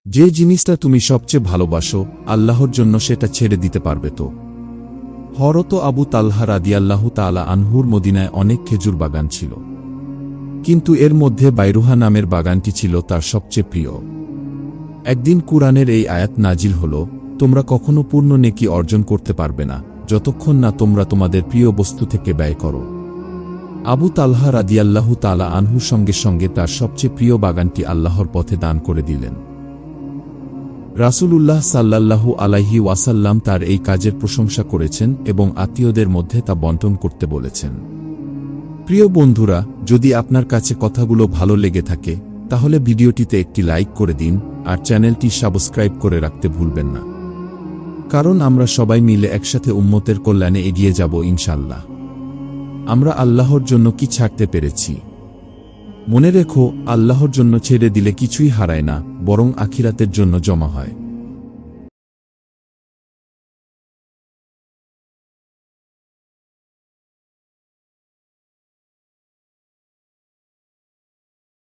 যে জিনিসটা তুমি সবচেয়ে ভালোবাসো আল্লাহর জন্য সেটা ছেড়ে দিতে পারবে তো? হযরত আবু তালহা রাদিয়াল্লাহু তাআলা আনহুর মদিনায় অনেক খেজুর বাগান ছিল, কিন্তু এর মধ্যে বাইরুহা নামের বাগানটি ছিল তার সবচেয়ে প্রিয়। একদিন কুরআনের এই আয়াত নাজিল হল, তোমরা কখনো পূর্ণ নেকি অর্জন করতে পারবে না যতক্ষণ না তোমরা তোমাদের প্রিয় বস্তু থেকে ব্যয় করো। আবু তালহা রাদিয়াল্লাহু তাআলা আনহুর সঙ্গে সঙ্গে তার সবচেয়ে প্রিয় বাগানটি আল্লাহর পথে দান করে দিলেন। রাসূলুল্লাহ সাল্লাল্লাহু আলাইহি ওয়াসাল্লাম তার এই কাজের প্রশংসা করেছেন এবং আত্মীয়দের মধ্যে তা বণ্টন করতে বলেছেন। প্রিয় বন্ধুরা, যদি আপনার কাছে কথাগুলো ভালো লেগে থাকে তাহলে ভিডিওটিতে একটি লাইক করে দিন আর চ্যানেলটি সাবস্ক্রাইব করে রাখতে ভুলবেন না, কারণ আমরা সবাই মিলে একসাথে উম্মতের কল্যাণে এগিয়ে যাব ইনশাআল্লাহ। আমরা আল্লাহর জন্য কি ছাড়তে পেরেছি? মনে রেখো, আল্লাহর জন্য ছেড়ে দিলে কিছুই হারায় না, বরং আখিরাতের জন্য জমা হয়।